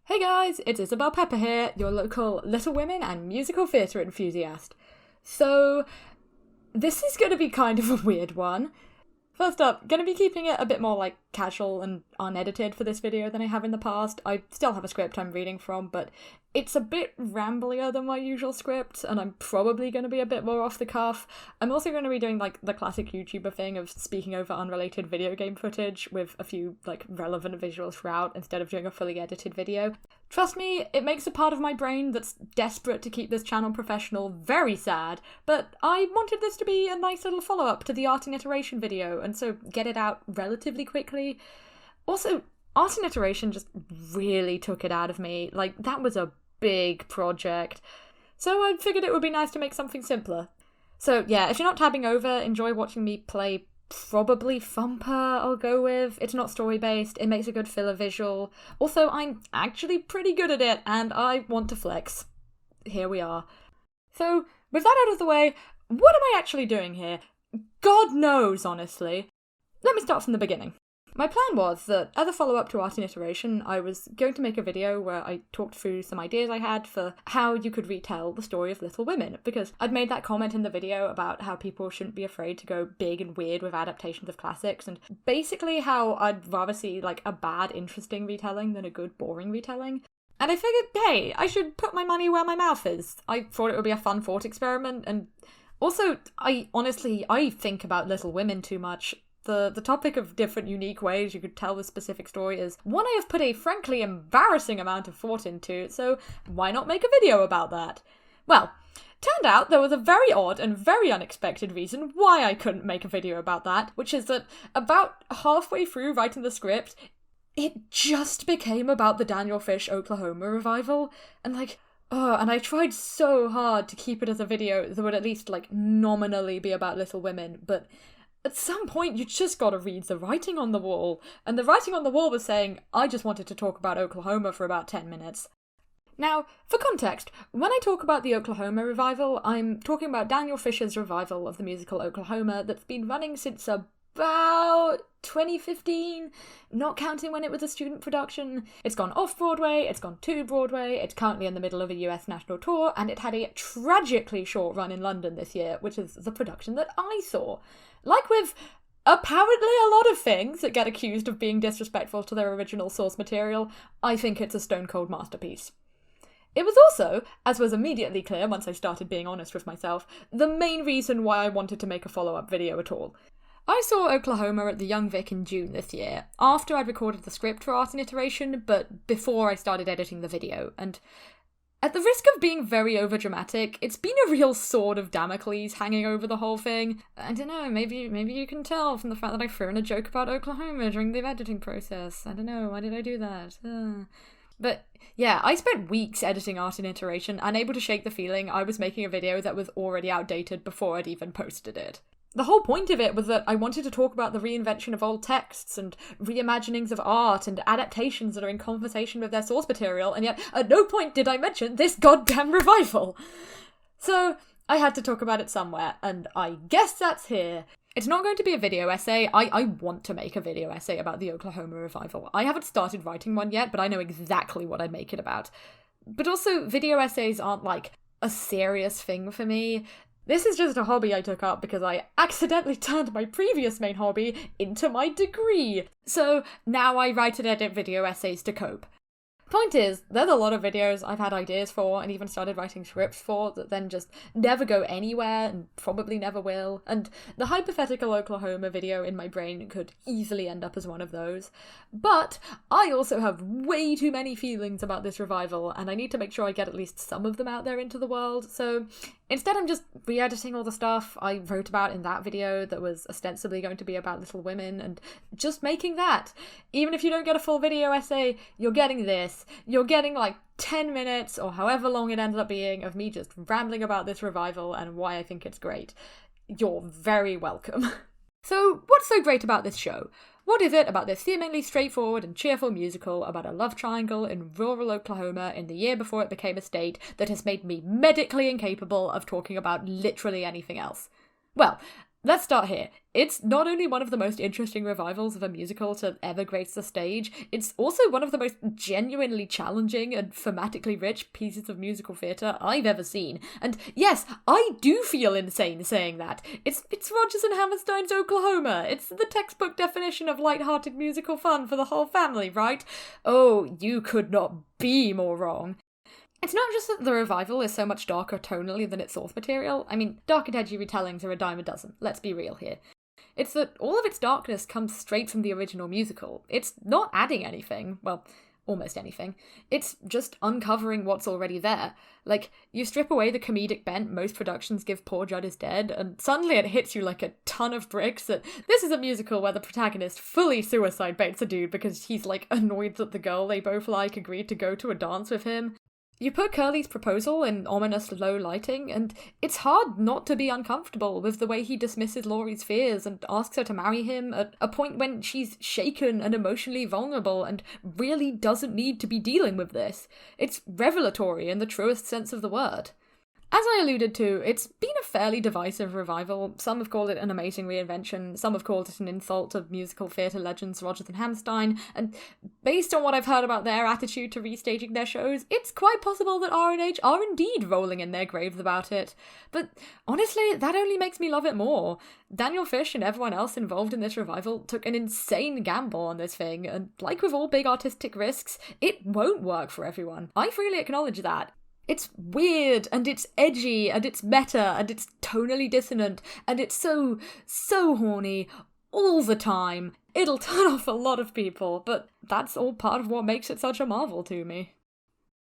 Hey guys, it's Isabel Pepper here, your local Little Women and musical theatre enthusiast. So, this is going to be kind of a weird one. First up, going to be keeping it a bit more casual and unedited for this video than I have in the past. I still have a script I'm reading from, but it's a bit ramblier than my usual script, and I'm probably going to be a bit more off the cuff. I'm also going to be doing the classic YouTuber thing of speaking over unrelated video game footage with a few relevant visuals throughout instead of doing a fully edited video. Trust me, it makes a part of my brain that's desperate to keep this channel professional very sad, but I wanted this to be a nice little follow-up to the art in iteration video, and so get it out relatively quickly. Also, art in iteration just really took it out of me. That was a big project. So I figured it would be nice to make something simpler. So yeah, if you're not tabbing over, enjoy watching me play probably Thumper, I'll go with. It's not story-based, it makes a good filler visual. Also, I'm actually pretty good at it, and I want to flex. Here we are. So, with that out of the way, what am I actually doing here? God knows, honestly. Let me start from the beginning. My plan was that, as a follow-up to Art in Iteration, I was going to make a video where I talked through some ideas I had for how you could retell the story of Little Women, because I'd made that comment in the video about how people shouldn't be afraid to go big and weird with adaptations of classics, and basically how I'd rather see, a bad, interesting retelling than a good, boring retelling. And I figured, hey, I should put my money where my mouth is. I thought it would be a fun thought experiment, and also, I think about Little Women too much. The topic of different unique ways you could tell the specific story is one I have put a frankly embarrassing amount of thought into, so why not make a video about that? Well, turned out there was a very odd and very unexpected reason why I couldn't make a video about that, which is that about halfway through writing the script, it just became about the Daniel Fish Oklahoma revival, and and I tried so hard to keep it as a video that would at least nominally be about Little Women, but at some point, you just gotta read the writing on the wall. And the writing on the wall was saying, I just wanted to talk about Oklahoma for about 10 minutes. Now, for context, when I talk about the Oklahoma revival, I'm talking about Daniel Fisher's revival of the musical Oklahoma that's been running since about 2015, not counting when it was a student production. It's gone off-Broadway, it's gone to Broadway, it's currently in the middle of a US national tour, and it had a tragically short run in London this year, which is the production that I saw. Like with apparently a lot of things that get accused of being disrespectful to their original source material, I think it's a stone-cold masterpiece. It was also, as was immediately clear once I started being honest with myself, the main reason why I wanted to make a follow-up video at all. I saw Oklahoma at the Young Vic in June this year, after I'd recorded the script for Art in Iteration, but before I started editing the video, and at the risk of being very overdramatic, it's been a real sword of Damocles hanging over the whole thing. I don't know, maybe you can tell from the fact that I threw in a joke about Oklahoma during the editing process. I don't know, why did I do that? But yeah, I spent weeks editing Art in Iteration, unable to shake the feeling I was making a video that was already outdated before I'd even posted it. The whole point of it was that I wanted to talk about the reinvention of old texts and reimaginings of art and adaptations that are in conversation with their source material, and yet at no point did I mention this goddamn revival. So I had to talk about it somewhere, and I guess that's here. It's not going to be a video essay. I want to make a video essay about the Oklahoma revival. I haven't started writing one yet, but I know exactly what I'd make it about. But also, video essays aren't a serious thing for me. This is just a hobby I took up because I accidentally turned my previous main hobby into my degree. So now I write and edit video essays to cope. Point is, there's a lot of videos I've had ideas for and even started writing scripts for that then just never go anywhere and probably never will, and the hypothetical Oklahoma video in my brain could easily end up as one of those. But I also have way too many feelings about this revival, and I need to make sure I get at least some of them out there into the world, so instead I'm just re-editing all the stuff I wrote about in that video that was ostensibly going to be about Little Women, and just making that. Even if you don't get a full video essay, you're getting this. You're getting 10 minutes, or however long it ends up being, of me just rambling about this revival and why I think it's great. You're very welcome. So, what's so great about this show? What is it about this seemingly straightforward and cheerful musical about a love triangle in rural Oklahoma in the year before it became a state that has made me medically incapable of talking about literally anything else? Well, Let's start here. It's not only one of the most interesting revivals of a musical to ever grace the stage, it's also one of the most genuinely challenging and thematically rich pieces of musical theatre I've ever seen. And yes, I do feel insane saying that. It's Rodgers and Hammerstein's Oklahoma. It's the textbook definition of light-hearted musical fun for the whole family, right? Oh, you could not be more wrong. It's not just that the revival is so much darker tonally than its source material. I mean, dark and edgy retellings are a dime a dozen, let's be real here. It's that all of its darkness comes straight from the original musical. It's not adding anything, well, almost anything. It's just uncovering what's already there. Like, you strip away the comedic bent most productions give Poor Judd is Dead, and suddenly it hits you like a ton of bricks that this is a musical where the protagonist fully suicide baits a dude because he's, like, annoyed that the girl they both like agreed to go to a dance with him. You put Curly's proposal in ominous low lighting, and it's hard not to be uncomfortable with the way he dismisses Laurie's fears and asks her to marry him at a point when she's shaken and emotionally vulnerable and really doesn't need to be dealing with this. It's revelatory in the truest sense of the word. As I alluded to, it's been a fairly divisive revival. Some have called it an amazing reinvention, some have called it an insult to musical theatre legends Rodgers and Hammerstein, and based on what I've heard about their attitude to restaging their shows, it's quite possible that R&H are indeed rolling in their graves about it. But honestly, that only makes me love it more. Daniel Fish and everyone else involved in this revival took an insane gamble on this thing, and like with all big artistic risks, it won't work for everyone. I freely acknowledge that. It's weird, and it's edgy, and it's meta, and it's tonally dissonant, and it's so horny all the time. It'll turn off a lot of people, but that's all part of what makes it such a marvel to me.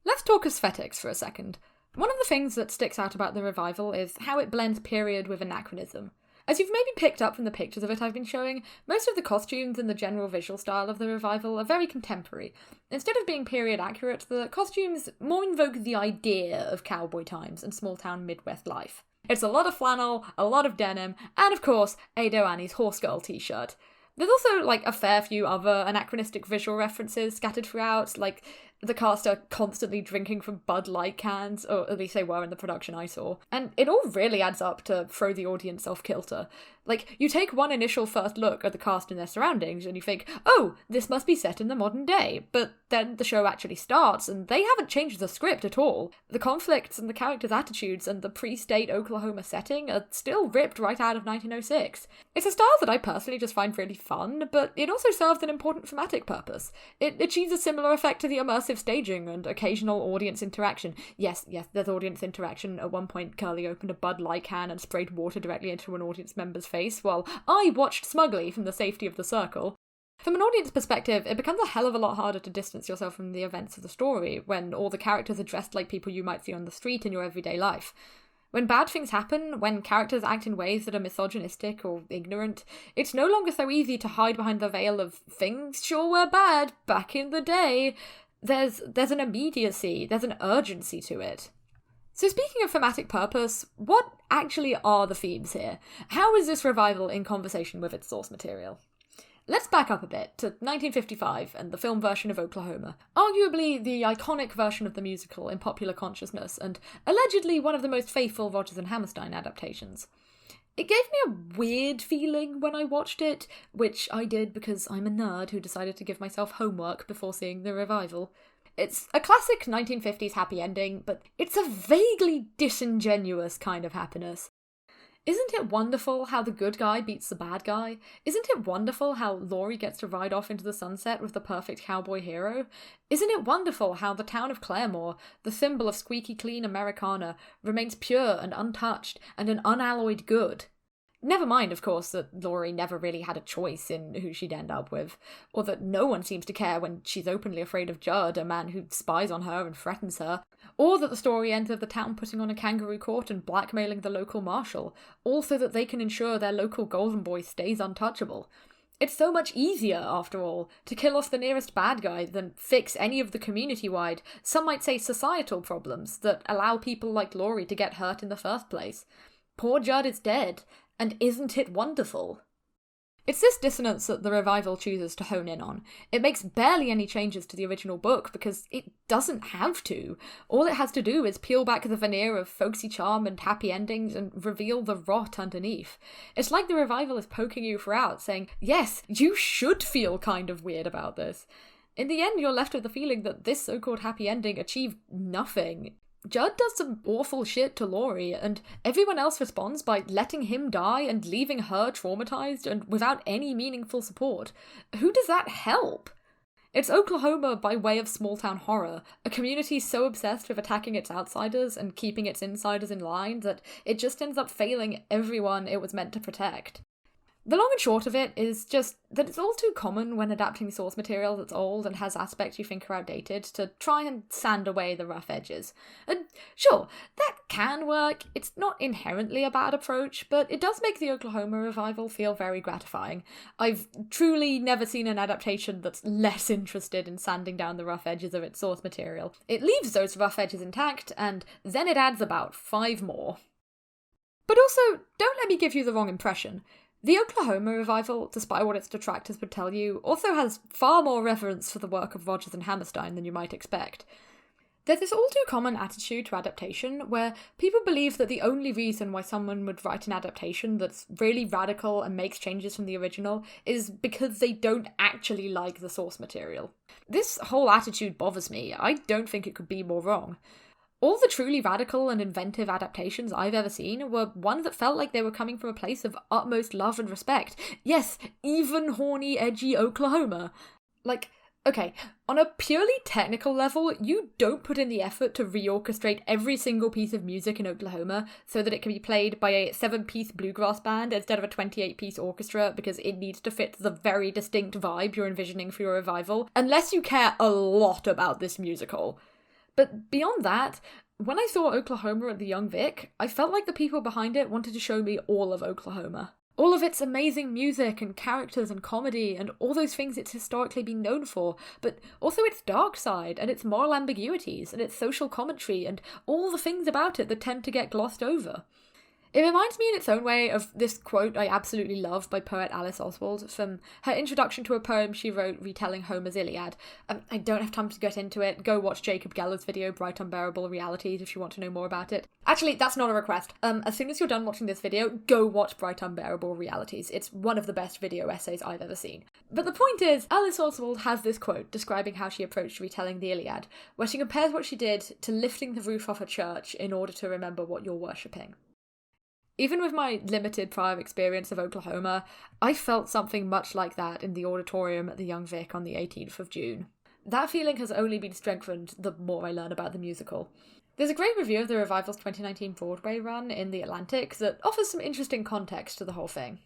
Let's talk aesthetics for a second. One of the things that sticks out about the revival is how it blends period with anachronism. As you've maybe picked up from the pictures of it I've been showing, most of the costumes and the general visual style of the revival are very contemporary. Instead of being period accurate, the costumes more invoke the idea of cowboy times and small-town Midwest life. It's a lot of flannel, a lot of denim, and of course, Ado Annie's horse girl t-shirt. There's also, like, a fair few other anachronistic visual references scattered throughout, like the cast are constantly drinking from Bud Light cans, or at least they were in the production I saw, and it all really adds up to throw the audience off-kilter. Like, you take one initial first look at the cast and their surroundings, and you think, oh, this must be set in the modern day, but then the show actually starts, and they haven't changed the script at all. The conflicts and the characters' attitudes and the pre-state Oklahoma setting are still ripped right out of 1906. It's a style that I personally just find really fun, but it also serves an important thematic purpose. It achieves a similar effect to the immersive staging and occasional audience interaction. Yes, there's audience interaction. At one point, Curly opened a Bud Light can and sprayed water directly into an audience member's face, while I watched smugly from the safety of the circle. From an audience perspective, it becomes a hell of a lot harder to distance yourself from the events of the story when all the characters are dressed like people you might see on the street in your everyday life. When bad things happen, when characters act in ways that are misogynistic or ignorant, it's no longer so easy to hide behind the veil of things sure were bad back in the day. There's an immediacy, there's an urgency to it. So speaking of thematic purpose, what actually are the themes here? How is this revival in conversation with its source material? Let's back up a bit to 1955 and the film version of Oklahoma, arguably the iconic version of the musical in popular consciousness and allegedly one of the most faithful Rodgers and Hammerstein adaptations. It gave me a weird feeling when I watched it, which I did because I'm a nerd who decided to give myself homework before seeing the revival. It's a classic 1950s happy ending, but it's a vaguely disingenuous kind of happiness. Isn't it wonderful how the good guy beats the bad guy? Isn't it wonderful how Laurie gets to ride off into the sunset with the perfect cowboy hero? Isn't it wonderful how the town of Claremore, the symbol of squeaky clean Americana, remains pure and untouched and an unalloyed good? Never mind, of course, that Laurie never really had a choice in who she'd end up with, or that no one seems to care when she's openly afraid of Judd, a man who spies on her and threatens her, or that the story ends with the town putting on a kangaroo court and blackmailing the local marshal, all so that they can ensure their local golden boy stays untouchable. It's so much easier, after all, to kill off the nearest bad guy than fix any of the community-wide, some might say societal problems, that allow people like Laurie to get hurt in the first place. Poor Judd is dead, and isn't it wonderful? It's this dissonance that the revival chooses to hone in on. It makes barely any changes to the original book because it doesn't have to. All it has to do is peel back the veneer of folksy charm and happy endings and reveal the rot underneath. It's like the revival is poking you throughout, saying, yes, you should feel kind of weird about this. In the end, you're left with the feeling that this so-called happy ending achieved nothing. Judd does some awful shit to Laurie, and everyone else responds by letting him die and leaving her traumatized and without any meaningful support. Who does that help? It's Oklahoma by way of small-town horror, a community so obsessed with attacking its outsiders and keeping its insiders in line that it just ends up failing everyone it was meant to protect. The long and short of it is just that it's all too common when adapting source material that's old and has aspects you think are outdated to try and sand away the rough edges. And sure, that can work. It's not inherently a bad approach, but it does make the Oklahoma revival feel very gratifying. I've truly never seen an adaptation that's less interested in sanding down the rough edges of its source material. It leaves those rough edges intact, and then it adds about 5 more. But also, don't let me give you the wrong impression. The Oklahoma revival, despite what its detractors would tell you, also has far more reverence for the work of Rodgers and Hammerstein than you might expect. There's this all-too-common attitude to adaptation where people believe that the only reason why someone would write an adaptation that's really radical and makes changes from the original is because they don't actually like the source material. This whole attitude bothers me. I don't think it could be more wrong. All the truly radical and inventive adaptations I've ever seen were ones that felt like they were coming from a place of utmost love and respect. Yes, even horny, edgy Oklahoma. Like, okay, on a purely technical level, you don't put in the effort to reorchestrate every single piece of music in Oklahoma so that it can be played by a 7-piece bluegrass band instead of a 28-piece orchestra because it needs to fit the very distinct vibe you're envisioning for your revival, unless you care a lot about this musical. But beyond that, when I saw Oklahoma at the Young Vic, I felt like the people behind it wanted to show me all of Oklahoma. All of its amazing music and characters and comedy and all those things it's historically been known for, but also its dark side and its moral ambiguities and its social commentary and all the things about it that tend to get glossed over. It reminds me in its own way of this quote I absolutely love by poet Alice Oswald from her introduction to a poem she wrote retelling Homer's Iliad. I don't have time to get into it. Go watch Jacob Geller's video, Bright Unbearable Realities, if you want to know more about it. Actually, that's not a request. As soon as you're done watching this video, go watch Bright Unbearable Realities. It's one of the best video essays I've ever seen. But the point is, Alice Oswald has this quote describing how she approached retelling the Iliad, where she compares what she did to lifting the roof off a church in order to remember what you're worshipping. Even with my limited prior experience of Oklahoma, I felt something much like that in the auditorium at the Young Vic on the 18th of June. That feeling has only been strengthened the more I learn about the musical. There's a great review of the revival's 2019 Broadway run in The Atlantic that offers some interesting context to the whole thing.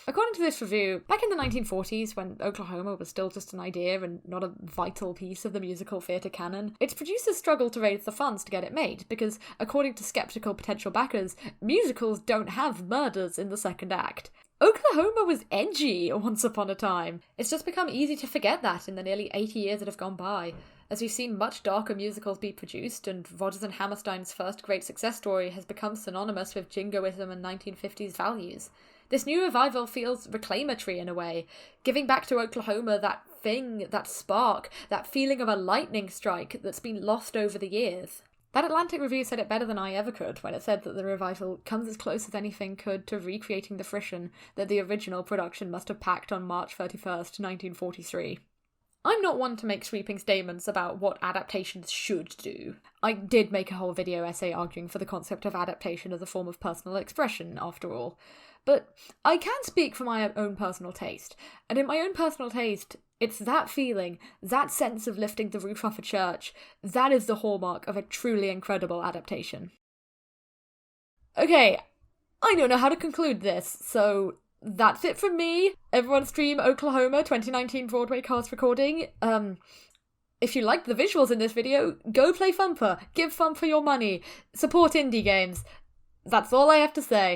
According to this review, back in the 1940s, when Oklahoma was still just an idea and not a vital piece of the musical theatre canon, its producers struggled to raise the funds to get it made, because, according to skeptical potential backers, musicals don't have murders in the second act. Oklahoma was edgy once upon a time. It's just become easy to forget that in the nearly 80 years that have gone by, as we've seen much darker musicals be produced, and Rodgers and Hammerstein's first great success story has become synonymous with jingoism and 1950s values. This new revival feels reclamatory in a way, giving back to Oklahoma that thing, that spark, that feeling of a lightning strike that's been lost over the years. That Atlantic review said it better than I ever could when it said that the revival comes as close as anything could to recreating the frisson that the original production must have packed on March 31st, 1943. I'm not one to make sweeping statements about what adaptations should do. I did make a whole video essay arguing for the concept of adaptation as a form of personal expression, after all. But I can speak for my own personal taste, and in my own personal taste, it's that feeling, that sense of lifting the roof off a church, that is the hallmark of a truly incredible adaptation. Okay, I don't know how to conclude this, so that's it from me. Everyone stream Oklahoma 2019 Broadway cast recording. If you liked the visuals in this video, go play Thumper, give Thumper your money, support indie games. That's all I have to say.